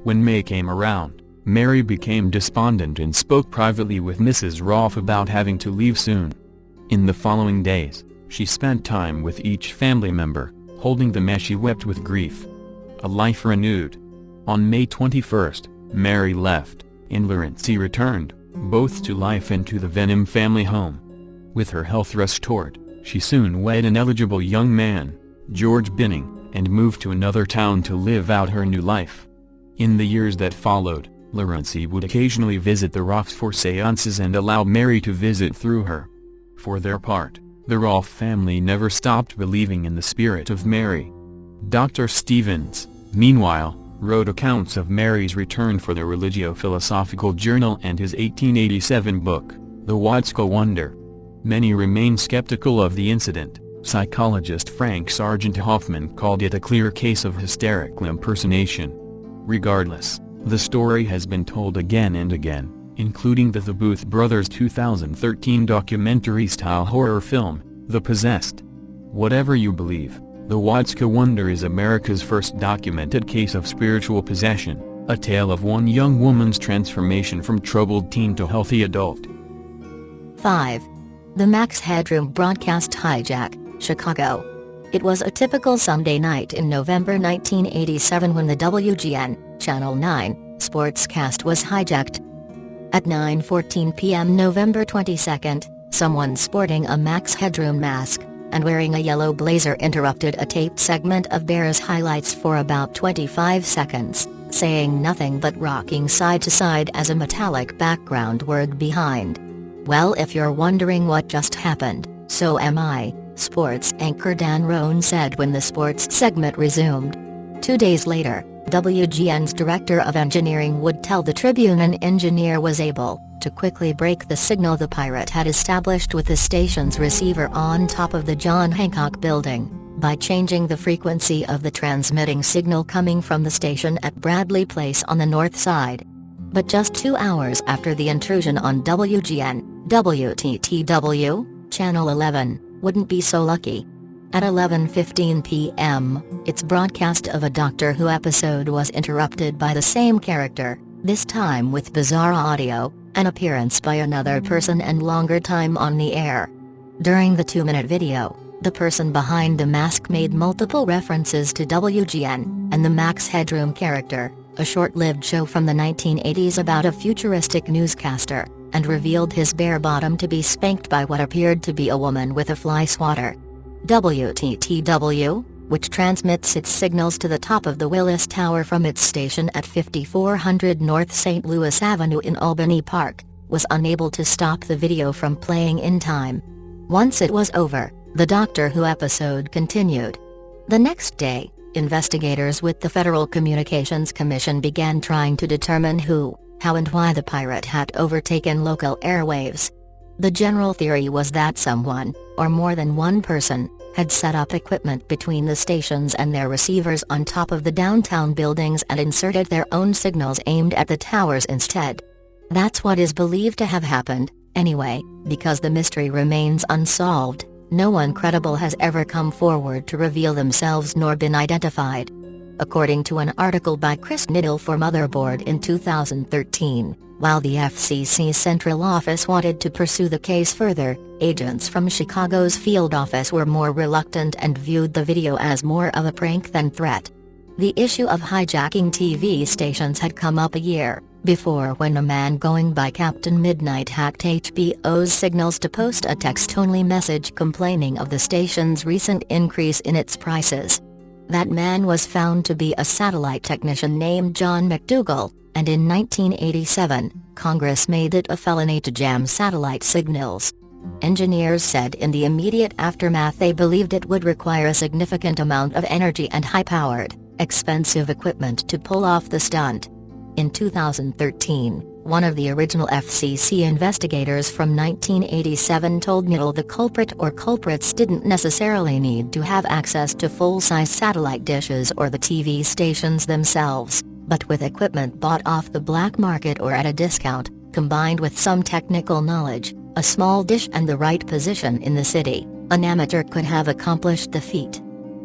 When May came around, Mary became despondent and spoke privately with Mrs. Rolfe about having to leave soon. In the following days, she spent time with each family member, holding them as she wept with grief. A life renewed. On May 21, Mary left, and Laurency returned, both to life and to the Venom family home. With her health restored, she soon wed an eligible young man, George Binning, and moved to another town to live out her new life. In the years that followed, Laurency would occasionally visit the Rolfes for seances and allow Mary to visit through her. For their part, the Rolfe family never stopped believing in the spirit of Mary. Dr. Stevens, meanwhile, wrote accounts of Mary's return for the Religio-Philosophical Journal and his 1887 book, The Watseka Wonder. Many remain skeptical of the incident. Psychologist Frank Sargent Hoffman called it a clear case of hysterical impersonation. Regardless, the story has been told again and again, including the Booth Brothers' 2013 documentary-style horror film, The Possessed. Whatever you believe, the Watseka Wonder is America's first documented case of spiritual possession, a tale of one young woman's transformation from troubled teen to healthy adult. 5. The Max Headroom broadcast Hijack, Chicago. It was a typical Sunday night in November 1987 when the WGN, Channel 9, sportscast was hijacked. At 9:14 p.m. November 22, someone sporting a Max Headroom mask and wearing a yellow blazer interrupted a taped segment of Burroughs highlights for about 25 seconds, saying nothing but rocking side to side as a metallic background word behind. Well, if you're wondering what just happened, so am I, sports anchor Dan Roan said when the sports segment resumed. 2 days later, WGN's director of engineering would tell the Tribune an engineer was able to quickly break the signal the pirate had established with the station's receiver on top of the John Hancock building, by changing the frequency of the transmitting signal coming from the station at Bradley Place on the north side. But just 2 hours after the intrusion on WGN, WTTW, Channel 11, wouldn't be so lucky. At 11:15 p.m., its broadcast of a Doctor Who episode was interrupted by the same character, This time with bizarre audio, an appearance by another person and longer time on the air. During the 2-minute video, the person behind the mask made multiple references to WGN, and the Max Headroom character, a short-lived show from the 1980s about a futuristic newscaster, and revealed his bare bottom to be spanked by what appeared to be a woman with a fly swatter. WTTW, which transmits its signals to the top of the Willis Tower from its station at 5400 North St. Louis Avenue in Albany Park, was unable to stop the video from playing in time. Once it was over, the Doctor Who episode continued. The next day, investigators with the Federal Communications Commission began trying to determine who, how and why the pirate had overtaken local airwaves. The general theory was that someone, or more than one person, had set up equipment between the stations and their receivers on top of the downtown buildings and inserted their own signals aimed at the towers instead. That's what is believed to have happened, anyway, because the mystery remains unsolved. No one credible has ever come forward to reveal themselves nor been identified. According to an article by Chris Niddle for Motherboard in 2013, while the FCC's central office wanted to pursue the case further, agents from Chicago's field office were more reluctant and viewed the video as more of a prank than threat. The issue of hijacking TV stations had come up a year before when a man going by Captain Midnight hacked HBO's signals to post a text-only message complaining of the station's recent increase in its prices. That man was found to be a satellite technician named John McDougall, and in 1987, Congress made it a felony to jam satellite signals. Engineers said in the immediate aftermath they believed it would require a significant amount of energy and high-powered, expensive equipment to pull off the stunt. In 2013, one of the original FCC investigators from 1987 told Niddle the culprit or culprits didn't necessarily need to have access to full-size satellite dishes or the TV stations themselves, but with equipment bought off the black market or at a discount, combined with some technical knowledge, a small dish and the right position in the city, an amateur could have accomplished the feat.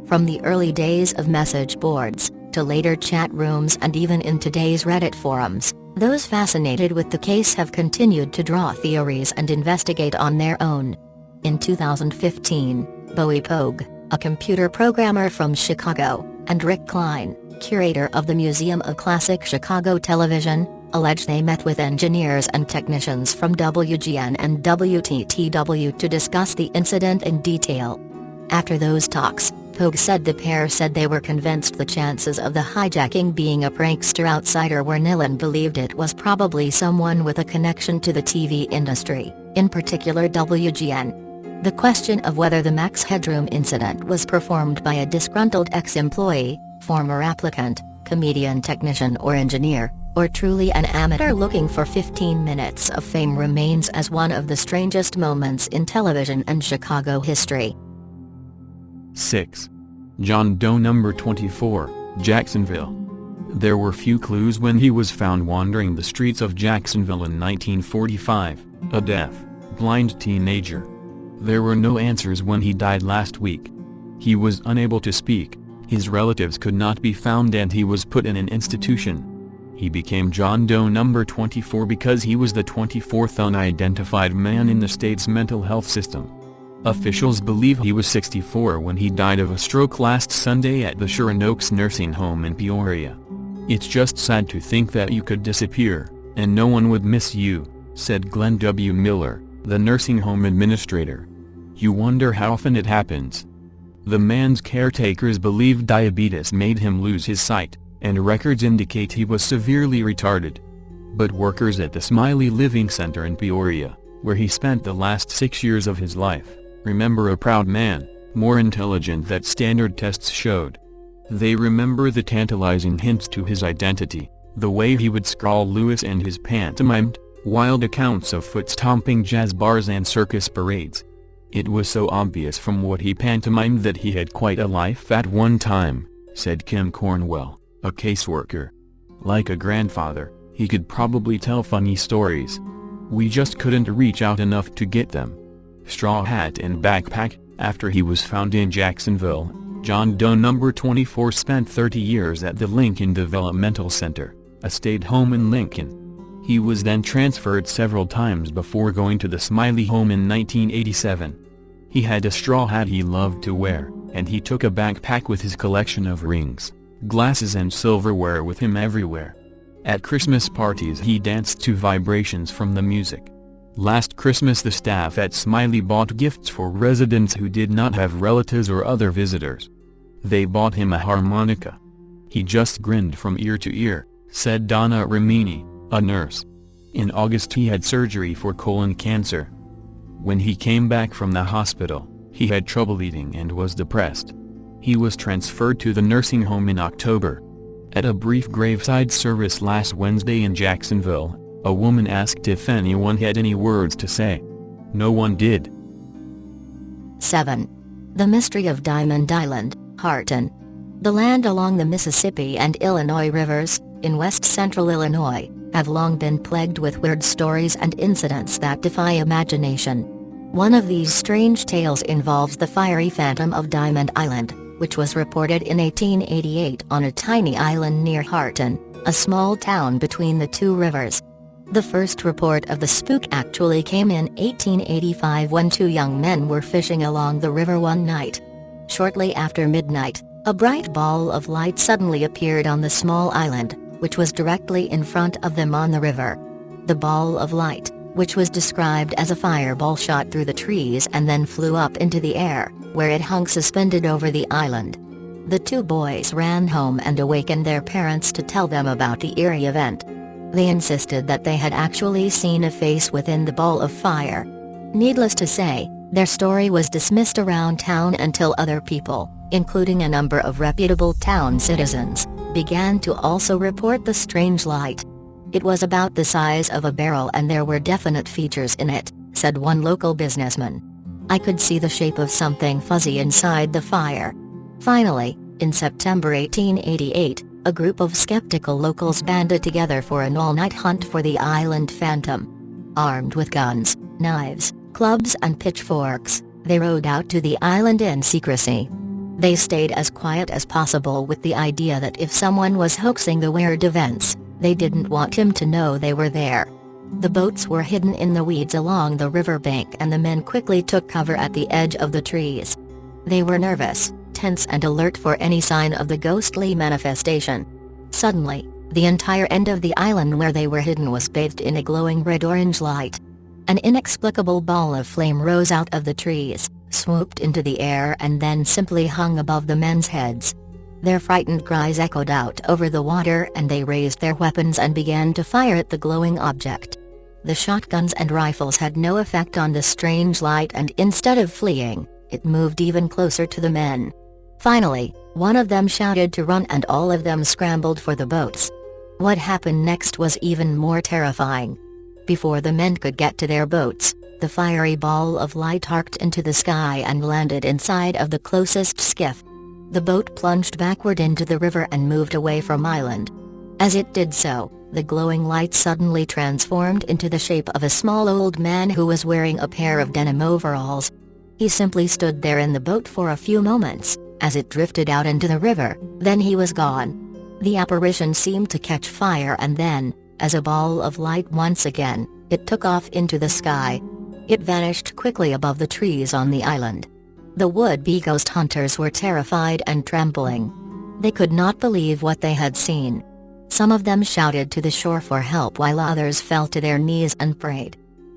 From the early days of message boards, to later chat rooms and even in today's Reddit forums, those fascinated with the case have continued to draw theories and investigate on their own. In 2015, Bowie Pogue, a computer programmer from Chicago, and Rick Klein, curator of the Museum of Classic Chicago Television, alleged they met with engineers and technicians from WGN and WTTW to discuss the incident in detail. After those talks, Pogue said the pair said they were convinced the chances of the hijacking being a prankster outsider were nil and believed it was probably someone with a connection to the TV industry, in particular WGN. The question of whether the Max Headroom incident was performed by a disgruntled ex-employee, former applicant, comedian technician or engineer, or truly an amateur looking for 15 minutes of fame remains as one of the strangest moments in television and Chicago history. 6. John Doe Number 24, Jacksonville. There were few clues when he was found wandering the streets of Jacksonville in 1945, a deaf, blind teenager. There were no answers when he died last week. He was unable to speak, his relatives could not be found and he was put in an institution. He became John Doe Number 24 because he was the 24th unidentified man in the state's mental health system. Officials believe he was 64 when he died of a stroke last Sunday at the Sherman Oaks nursing home in Peoria. "It's just sad to think that you could disappear, and no one would miss you," said Glenn W. Miller, the nursing home administrator. "You wonder how often it happens." The man's caretakers believe diabetes made him lose his sight, and records indicate he was severely retarded. But workers at the Smiley Living Center in Peoria, where he spent the last 6 years of his life, remember a proud man, more intelligent than standard tests showed. They remember the tantalizing hints to his identity, the way he would scrawl Lewis and his pantomimed, wild accounts of foot-stomping jazz bars and circus parades. It was so obvious from what he pantomimed that he had quite a life at one time, said Kim Cornwell, a caseworker. Like a grandfather, he could probably tell funny stories. We just couldn't reach out enough to get them. Straw hat and backpack. After he was found in Jacksonville, John Doe Number 24 spent 30 years at the Lincoln Developmental Center, a state home in Lincoln. He was then transferred several times before going to the Smiley home in 1987. He had a straw hat he loved to wear, and he took a backpack with his collection of rings, glasses and silverware with him everywhere. At Christmas parties he danced to vibrations from the music. Last Christmas the staff at Smiley bought gifts for residents who did not have relatives or other visitors. They bought him a harmonica. He just grinned from ear to ear, said Donna Ramini, a nurse. In August he had surgery for colon cancer. When he came back from the hospital, he had trouble eating and was depressed. He was transferred to the nursing home in October. At a brief graveside service last Wednesday in Jacksonville, a woman asked if anyone had any words to say. No one did. 7. The Mystery of Diamond Island, Harton. The land along the Mississippi and Illinois rivers, in west-central Illinois, have long been plagued with weird stories and incidents that defy imagination. One of these strange tales involves the fiery phantom of Diamond Island, which was reported in 1888 on a tiny island near Harton, a small town between the two rivers. The first report of the spook actually came in 1885 when two young men were fishing along the river one night. Shortly after midnight, a bright ball of light suddenly appeared on the small island, which was directly in front of them on the river. The ball of light, which was described as a fireball, shot through the trees and then flew up into the air, where it hung suspended over the island. The two boys ran home and awakened their parents to tell them about the eerie event. They insisted that they had actually seen a face within the ball of fire. Needless to say, their story was dismissed around town until other people, including a number of reputable town citizens, began to also report the strange light. It was about the size of a barrel and there were definite features in it, said one local businessman. I could see the shape of something fuzzy inside the fire. Finally, in September 1888, a group of skeptical locals banded together for an all-night hunt for the island phantom. Armed with guns, knives, clubs and pitchforks, they rode out to the island in secrecy. They stayed as quiet as possible with the idea that if someone was hoaxing the weird events, they didn't want him to know they were there. The boats were hidden in the weeds along the riverbank and the men quickly took cover at the edge of the trees. They were nervous, tense and alert for any sign of the ghostly manifestation. Suddenly, the entire end of the island where they were hidden was bathed in a glowing red-orange light. An inexplicable ball of flame rose out of the trees, swooped into the air and then simply hung above the men's heads. Their frightened cries echoed out over the water and they raised their weapons and began to fire at the glowing object. The shotguns and rifles had no effect on the strange light and instead of fleeing, it moved even closer to the men. Finally, one of them shouted to run and all of them scrambled for the boats. What happened next was even more terrifying. Before the men could get to their boats, the fiery ball of light arced into the sky and landed inside of the closest skiff. The boat plunged backward into the river and moved away from island. As it did so, the glowing light suddenly transformed into the shape of a small old man who was wearing a pair of denim overalls. He simply stood there in the boat for a few moments, as it drifted out into the river, then he was gone. The apparition seemed to catch fire and then, as a ball of light once again, it took off into the sky. It vanished quickly above the trees on the island. The would-be ghost hunters were terrified and trembling. They could not believe what they had seen. Some of them shouted to the shore for help while others fell to their knees and prayed.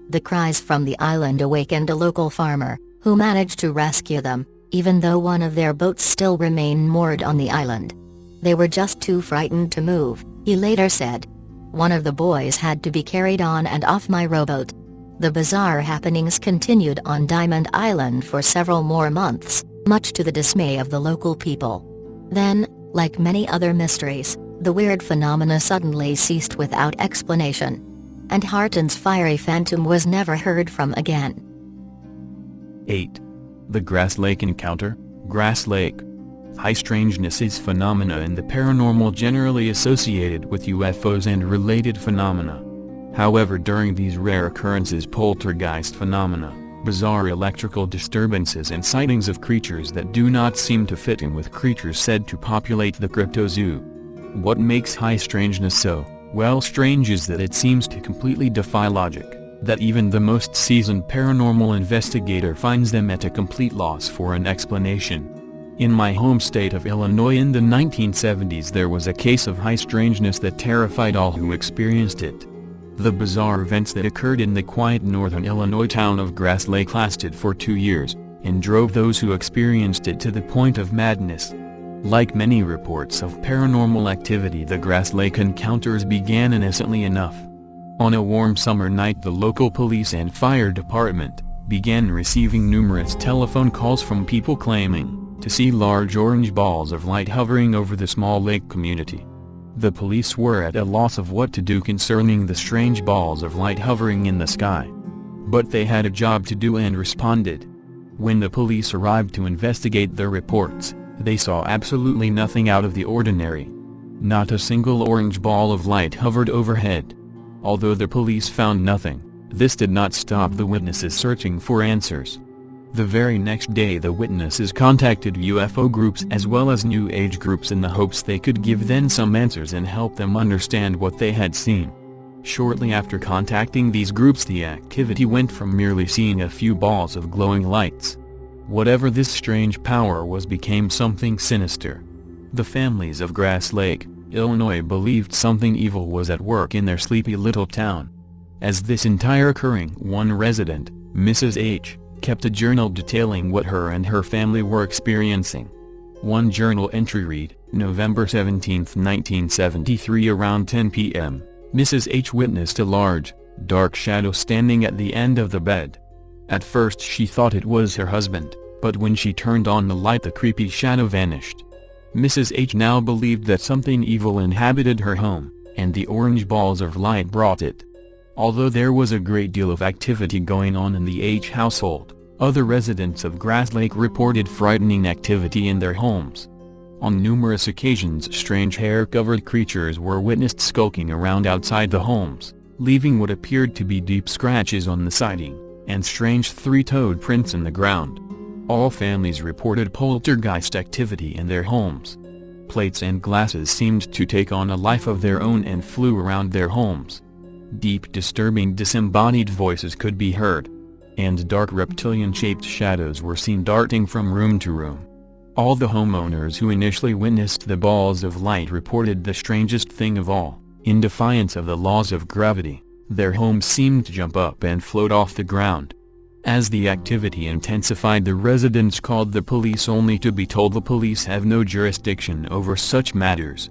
The cries from the island awakened a local farmer, who managed to rescue them, even though one of their boats still remained moored on the island. They were just too frightened to move, he later said. One of the boys had to be carried on and off my rowboat. The bizarre happenings continued on Diamond Island for several more months, much to the dismay of the local people. Then, like many other mysteries, the weird phenomena suddenly ceased without explanation. And Harton's fiery phantom was never heard from again. 8. The Grass Lake Encounter, Grass Lake. High strangeness is phenomena in the paranormal generally associated with UFOs and related phenomena. However, during these rare occurrences, poltergeist phenomena, bizarre electrical disturbances and sightings of creatures that do not seem to fit in with creatures said to populate the cryptozoo. What makes high strangeness so Well, strange is that it seems to completely defy logic, that even the most seasoned paranormal investigator finds them at a complete loss for an explanation. In my home state of Illinois in the 1970s there was a case of high strangeness that terrified all who experienced it. The bizarre events that occurred in the quiet northern Illinois town of Grass Lake lasted for 2 years, and drove those who experienced it to the point of madness. Like many reports of paranormal activity, the Grass Lake encounters began innocently enough. On a warm summer night, the local police and fire department began receiving numerous telephone calls from people claiming to see large orange balls of light hovering over the small lake community. The police were at a loss of what to do concerning the strange balls of light hovering in the sky. But they had a job to do and responded. When the police arrived to investigate the reports, they saw absolutely nothing out of the ordinary. Not a single orange ball of light hovered overhead. Although the police found nothing, this did not stop the witnesses searching for answers. The very next day the witnesses contacted UFO groups as well as New Age groups in the hopes they could give them some answers and help them understand what they had seen. Shortly after contacting these groups, the activity went from merely seeing a few balls of glowing lights. Whatever this strange power was became something sinister. The families of Grass Lake, Illinois believed something evil was at work in their sleepy little town. As this entire occurring, one resident, Mrs. H., kept a journal detailing what her and her family were experiencing. One journal entry read, November 17, 1973 around 10 p.m., Mrs. H. witnessed a large, dark shadow standing at the end of the bed. At first she thought it was her husband, but when she turned on the light the creepy shadow vanished. Mrs. H. now believed that something evil inhabited her home, and the orange balls of light brought it. Although there was a great deal of activity going on in the H household, other residents of Grass Lake reported frightening activity in their homes. On numerous occasions strange hair-covered creatures were witnessed skulking around outside the homes, leaving what appeared to be deep scratches on the siding, and strange three-toed prints in the ground. All families reported poltergeist activity in their homes. Plates and glasses seemed to take on a life of their own and flew around their homes. Deep disturbing disembodied voices could be heard. And dark reptilian-shaped shadows were seen darting from room to room. All the homeowners who initially witnessed the balls of light reported the strangest thing of all: in defiance of the laws of gravity, their homes seemed to jump up and float off the ground. As the activity intensified, the residents called the police only to be told the police have no jurisdiction over such matters.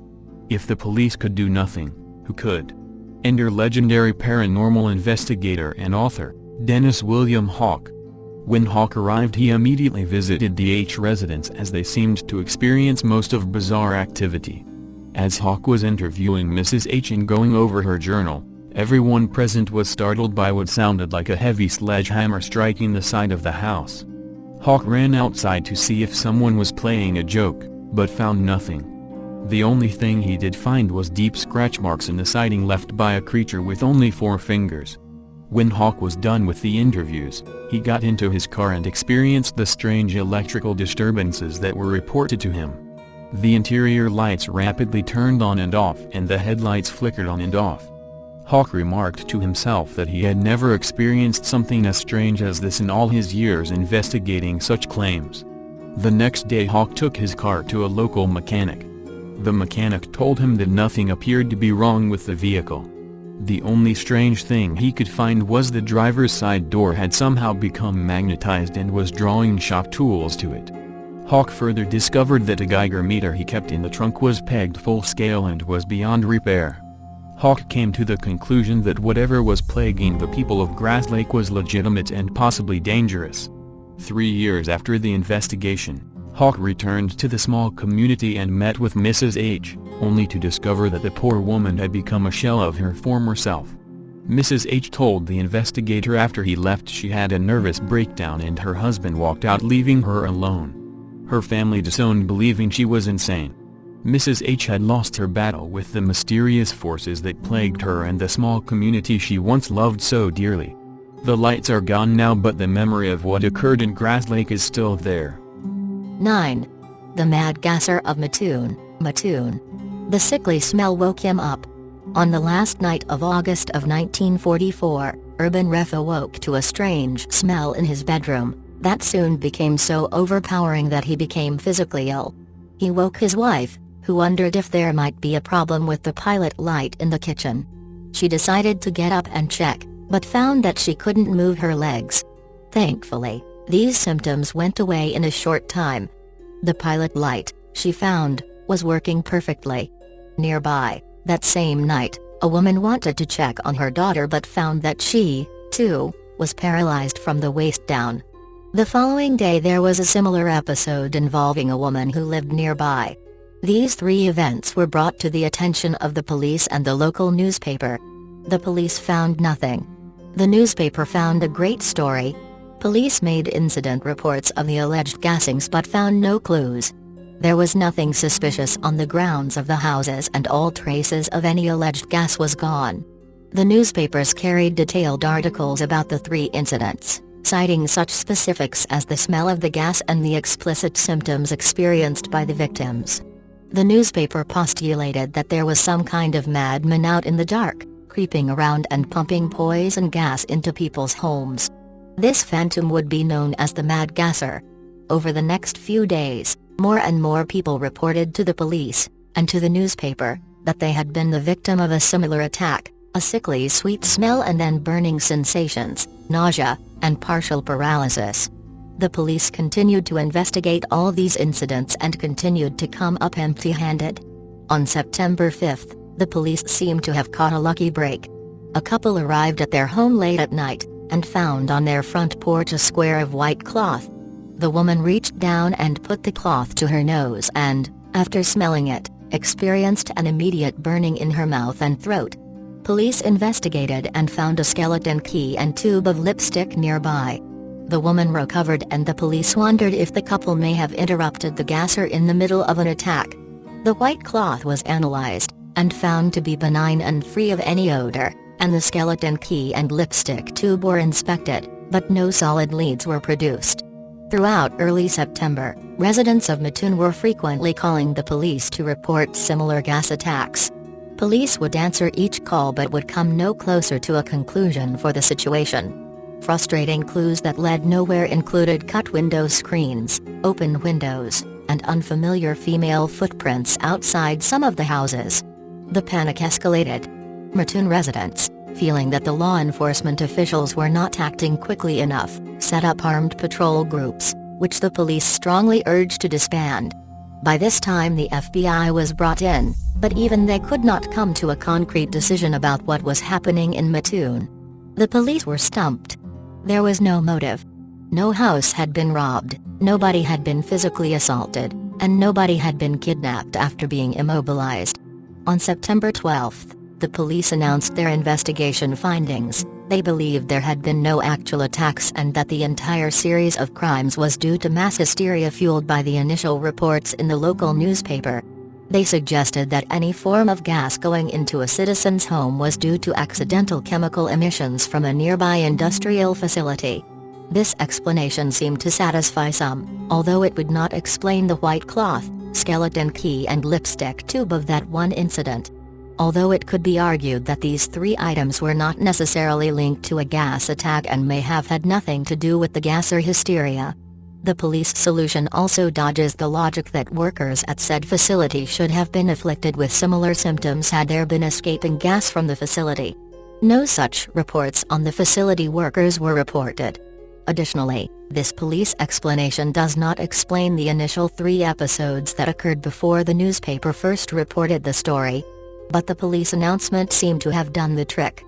If the police could do nothing, who could? Enter legendary paranormal investigator and author, Dennis William Hawk. When Hawk arrived he immediately visited the H residents as they seemed to experience most of bizarre activity. As Hawk was interviewing Mrs. H and going over her journal, everyone present was startled by what sounded like a heavy sledgehammer striking the side of the house. Hawk ran outside to see if someone was playing a joke, but found nothing. The only thing he did find was deep scratch marks in the siding left by a creature with only 4 fingers. When Hawk was done with the interviews, he got into his car and experienced the strange electrical disturbances that were reported to him. The interior lights rapidly turned on and off and the headlights flickered on and off. Hawk remarked to himself that he had never experienced something as strange as this in all his years investigating such claims. The next day Hawk took his car to a local mechanic. The mechanic told him that nothing appeared to be wrong with the vehicle. The only strange thing he could find was the driver's side door had somehow become magnetized and was drawing shop tools to it. Hawk further discovered that a Geiger meter he kept in the trunk was pegged full scale and was beyond repair. Hawk came to the conclusion that whatever was plaguing the people of Grass Lake was legitimate and possibly dangerous. 3 years after the investigation, Hawk returned to the small community and met with Mrs. H, only to discover that the poor woman had become a shell of her former self. Mrs. H told the investigator after he left she had a nervous breakdown and her husband walked out leaving her alone. Her family disowned, believing she was insane. Mrs. H had lost her battle with the mysterious forces that plagued her and the small community she once loved so dearly. The lights are gone now, but the memory of what occurred in Grass Lake is still there. 9. The Mad Gasser of Mattoon. The sickly smell woke him up. On the last night of August of 1944, Urban Ref awoke to a strange smell in his bedroom, that soon became so overpowering that he became physically ill. He woke his wife, who wondered if there might be a problem with the pilot light in the kitchen. She decided to get up and check, but found that she couldn't move her legs. Thankfully, these symptoms went away in a short time. The pilot light, she found, was working perfectly. Nearby, that same night, a woman wanted to check on her daughter but found that she, too, was paralyzed from the waist down. The following day there was a similar episode involving a woman who lived nearby. These three events were brought to the attention of the police and the local newspaper. The police found nothing. The newspaper found a great story. Police made incident reports of the alleged gassings but found no clues. There was nothing suspicious on the grounds of the houses and all traces of any alleged gas was gone. The newspapers carried detailed articles about the three incidents, citing such specifics as the smell of the gas and the explicit symptoms experienced by the victims. The newspaper postulated that there was some kind of madman out in the dark, creeping around and pumping poison gas into people's homes. This phantom would be known as the Mad Gasser. Over the next few days, more and more people reported to the police, and to the newspaper, that they had been the victim of a similar attack, a sickly sweet smell and then burning sensations, nausea, and partial paralysis. The police continued to investigate all these incidents and continued to come up empty-handed. On September 5th, the police seemed to have caught a lucky break. A couple arrived at their home late at night, and found on their front porch a square of white cloth. The woman reached down and put the cloth to her nose and, after smelling it, experienced an immediate burning in her mouth and throat. Police investigated and found a skeleton key and tube of lipstick nearby. The woman recovered and the police wondered if the couple may have interrupted the gasser in the middle of an attack. The white cloth was analyzed, and found to be benign and free of any odor, and the skeleton key and lipstick tube were inspected, but no solid leads were produced. Throughout early September, residents of Mattoon were frequently calling the police to report similar gas attacks. Police would answer each call but would come no closer to a conclusion for the situation. Frustrating clues that led nowhere included cut window screens, open windows, and unfamiliar female footprints outside some of the houses. The panic escalated. Mattoon residents, feeling that the law enforcement officials were not acting quickly enough, set up armed patrol groups, which the police strongly urged to disband. By this time the FBI was brought in, but even they could not come to a concrete decision about what was happening in Mattoon. The police were stumped. There was no motive. No house had been robbed, nobody had been physically assaulted, and nobody had been kidnapped after being immobilized. On September 12th, the police announced their investigation findings. They believed there had been no actual attacks and that the entire series of crimes was due to mass hysteria fueled by the initial reports in the local newspaper. They suggested that any form of gas going into a citizen's home was due to accidental chemical emissions from a nearby industrial facility. This explanation seemed to satisfy some, although it would not explain the white cloth, skeleton key and lipstick tube of that one incident. Although it could be argued that these three items were not necessarily linked to a gas attack and may have had nothing to do with the gas or hysteria. The police solution also dodges the logic that workers at said facility should have been afflicted with similar symptoms had there been escaping gas from the facility. No such reports on the facility workers were reported. Additionally, this police explanation does not explain the initial 3 episodes that occurred before the newspaper first reported the story. But the police announcement seemed to have done the trick.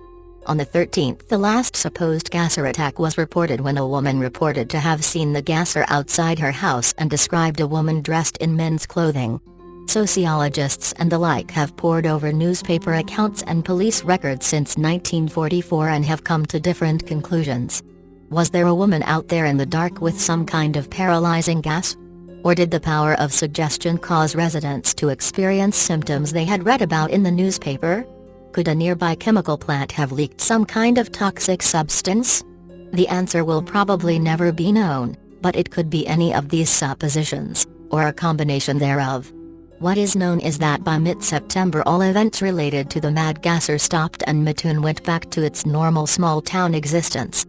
On the 13th, the last supposed gasser attack was reported when a woman reported to have seen the gasser outside her house and described a woman dressed in men's clothing. Sociologists and the like have pored over newspaper accounts and police records since 1944 and have come to different conclusions. Was there a woman out there in the dark with some kind of paralyzing gas? Or did the power of suggestion cause residents to experience symptoms they had read about in the newspaper? Could a nearby chemical plant have leaked some kind of toxic substance? The answer will probably never be known, but it could be any of these suppositions, or a combination thereof. What is known is that by mid-September all events related to the mad gasser stopped and Mattoon went back to its normal small-town existence.